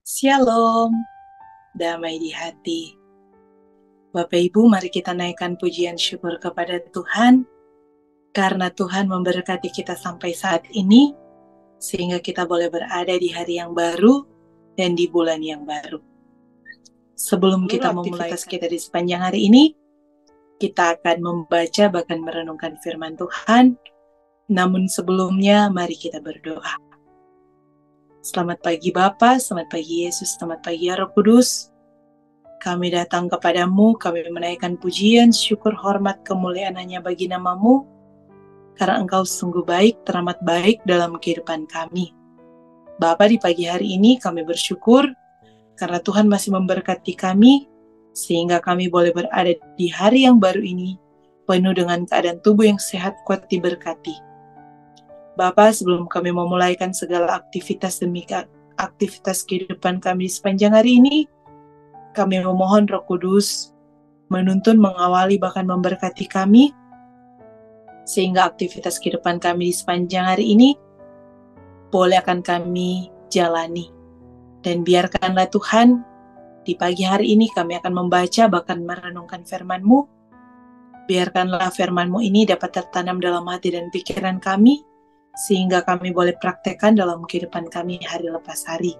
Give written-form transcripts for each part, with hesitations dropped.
Shalom, damai di hati. Bapak Ibu, mari kita naikkan pujian syukur kepada Tuhan, karena Tuhan memberkati kita sampai saat ini, sehingga kita boleh berada di hari yang baru dan di bulan yang baru. Sebelum kita memulai aktivitas kita di sepanjang hari ini, kita akan membaca bahkan merenungkan firman Tuhan. Namun sebelumnya, mari kita berdoa. Selamat pagi Bapa, selamat pagi Yesus, selamat pagi ya Roh Kudus. Kami datang kepadamu, kami menaikkan pujian, syukur, hormat, kemuliaan hanya bagi namamu, karena Engkau sungguh baik, teramat baik dalam kehidupan kami. Bapa, di pagi hari ini kami bersyukur, karena Tuhan masih memberkati kami, sehingga kami boleh berada di hari yang baru ini, penuh dengan keadaan tubuh yang sehat, kuat, diberkati. Bapa, sebelum kami memulaikan segala aktivitas demi aktivitas kehidupan kami sepanjang hari ini, kami memohon Roh Kudus menuntun, mengawali, bahkan memberkati kami, sehingga aktivitas kehidupan kami di sepanjang hari ini boleh akan kami jalani. Dan biarkanlah Tuhan, di pagi hari ini kami akan membaca, bahkan merenungkan firman-Mu. Biarkanlah firman-Mu ini dapat tertanam dalam hati dan pikiran kami, sehingga kami boleh praktekkan dalam kehidupan kami hari lepas hari.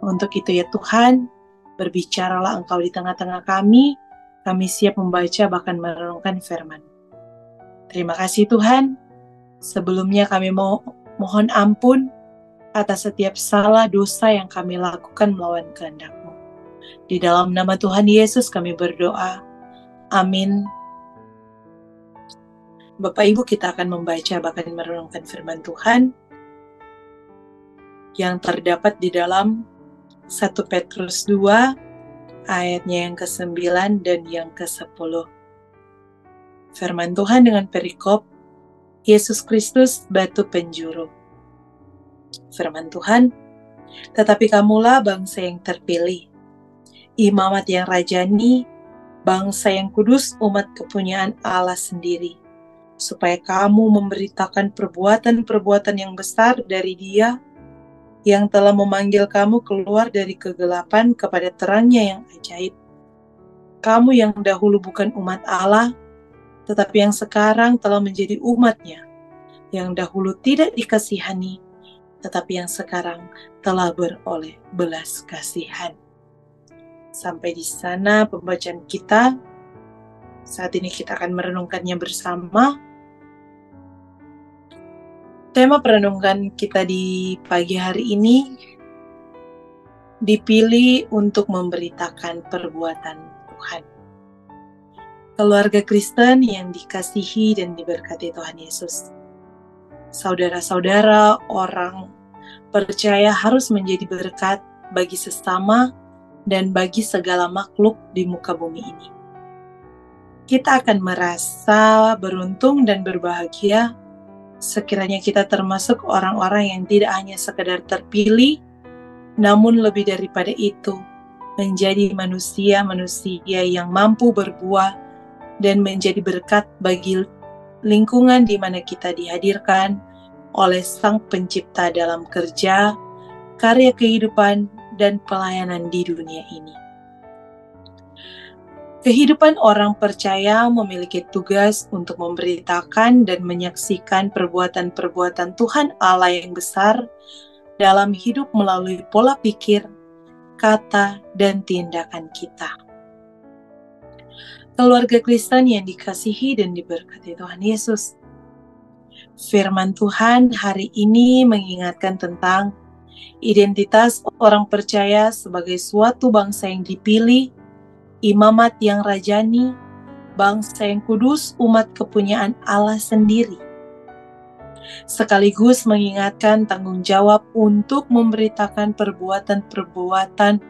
Untuk itu ya Tuhan, berbicaralah Engkau di tengah-tengah kami siap membaca bahkan merenungkan firman. Terima kasih Tuhan, sebelumnya kami mohon ampun atas setiap salah dosa yang kami lakukan melawan kehendak-Mu. Di dalam nama Tuhan Yesus kami berdoa, amin. Bapak Ibu, kita akan membaca bahkan merenungkan firman Tuhan yang terdapat di dalam 1 Petrus 2 ayatnya yang ke-9 dan yang ke-10. Firman Tuhan dengan perikop, Yesus Kristus batu penjuru. Firman Tuhan, tetapi kamulah bangsa yang terpilih, imamat yang rajani, bangsa yang kudus, umat kepunyaan Allah sendiri, supaya kamu memberitakan perbuatan-perbuatan yang besar dari Dia yang telah memanggil kamu keluar dari kegelapan kepada terangnya yang ajaib. Kamu yang dahulu bukan umat Allah, tetapi yang sekarang telah menjadi umat-Nya, yang dahulu tidak dikasihani, tetapi yang sekarang telah beroleh belas kasihan. Sampai di sana pembacaan kita. Saat ini kita akan merenungkannya bersama. Tema perenungan kita di pagi hari ini dipilih untuk memberitakan perbuatan Tuhan. Keluarga Kristen yang dikasihi dan diberkati Tuhan Yesus. Saudara-saudara, orang percaya harus menjadi berkat bagi sesama dan bagi segala makhluk di muka bumi ini. Kita akan merasa beruntung dan berbahagia sekiranya kita termasuk orang-orang yang tidak hanya sekedar terpilih, namun lebih daripada itu, menjadi manusia-manusia yang mampu berbuah dan menjadi berkat bagi lingkungan di mana kita dihadirkan oleh Sang Pencipta dalam kerja, karya kehidupan, dan pelayanan di dunia ini. Kehidupan orang percaya memiliki tugas untuk memberitakan dan menyaksikan perbuatan-perbuatan Tuhan Allah yang besar dalam hidup melalui pola pikir, kata, dan tindakan kita. Keluarga Kristen yang dikasihi dan diberkati Tuhan Yesus. Firman Tuhan hari ini mengingatkan tentang identitas orang percaya sebagai suatu bangsa yang dipilih, imamat yang rajani, bangsa yang kudus, umat kepunyaan Allah sendiri. Sekaligus mengingatkan tanggung jawab untuk memberitakan perbuatan-perbuatan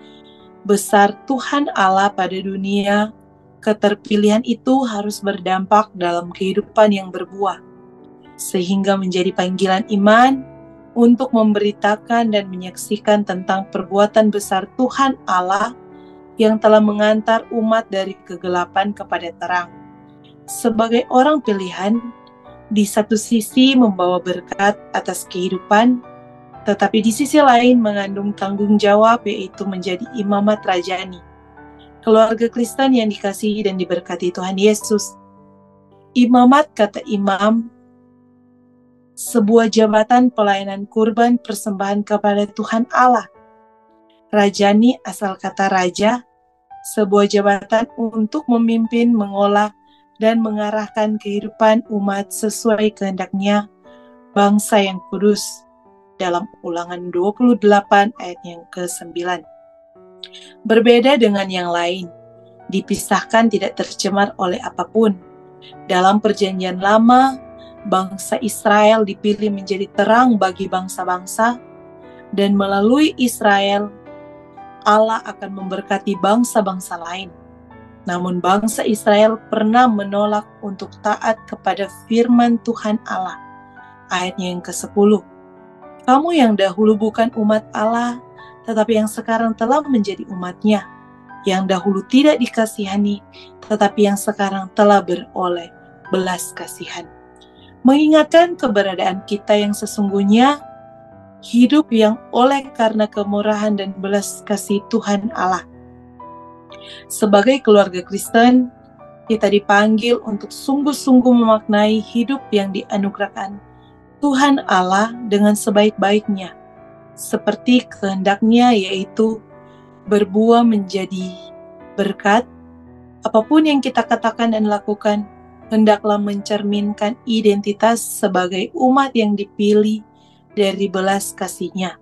besar Tuhan Allah pada dunia. Keterpilihan itu harus berdampak dalam kehidupan yang berbuah, sehingga menjadi panggilan iman untuk memberitakan dan menyaksikan tentang perbuatan besar Tuhan Allah yang telah mengantar umat dari kegelapan kepada terang. Sebagai orang pilihan, di satu sisi membawa berkat atas kehidupan, tetapi di sisi lain mengandung tanggung jawab, yaitu menjadi imamat rajani. Keluarga Kristen yang dikasihi dan diberkati Tuhan Yesus. Imamat, kata imam, sebuah jabatan pelayanan kurban persembahan kepada Tuhan Allah. Rajani, asal kata raja, sebuah jabatan untuk memimpin, mengolah, dan mengarahkan kehidupan umat sesuai kehendaknya, bangsa yang kudus, dalam Ulangan 28 ayat yang ke-9. Berbeda dengan yang lain, dipisahkan tidak tercemar oleh apapun. Dalam Perjanjian Lama, bangsa Israel dipilih menjadi terang bagi bangsa-bangsa, dan melalui Israel, Allah akan memberkati bangsa-bangsa lain. Namun bangsa Israel pernah menolak untuk taat kepada firman Tuhan Allah. Ayatnya yang ke-10. Kamu yang dahulu bukan umat Allah, tetapi yang sekarang telah menjadi umat-Nya, yang dahulu tidak dikasihani, tetapi yang sekarang telah beroleh belas kasihan. Mengingatkan keberadaan kita yang sesungguhnya, hidup yang oleh karena kemurahan dan belas kasih Tuhan Allah. Sebagai keluarga Kristen, kita dipanggil untuk sungguh-sungguh memaknai hidup yang dianugerahkan Tuhan Allah dengan sebaik-baiknya, seperti kehendaknya, yaitu berbuah menjadi berkat. Apapun yang kita katakan dan lakukan, hendaklah mencerminkan identitas sebagai umat yang dipilih dari belas kasih-Nya,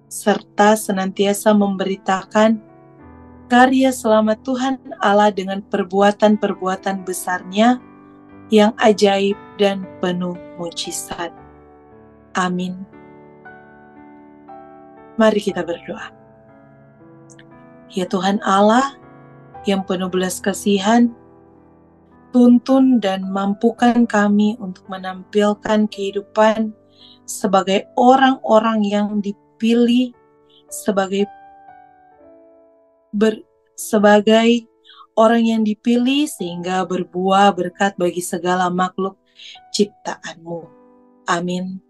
serta senantiasa memberitakan karya selamat Tuhan Allah dengan perbuatan-perbuatan besar-Nya yang ajaib dan penuh mujizat. Amin. Mari kita berdoa. Ya Tuhan Allah yang penuh belas kasihan, tuntun dan mampukan kami untuk menampilkan kehidupan sebagai orang-orang yang dipilih sebagai orang yang dipilih sehingga berbuah berkat bagi segala makhluk ciptaan-Mu. Amin.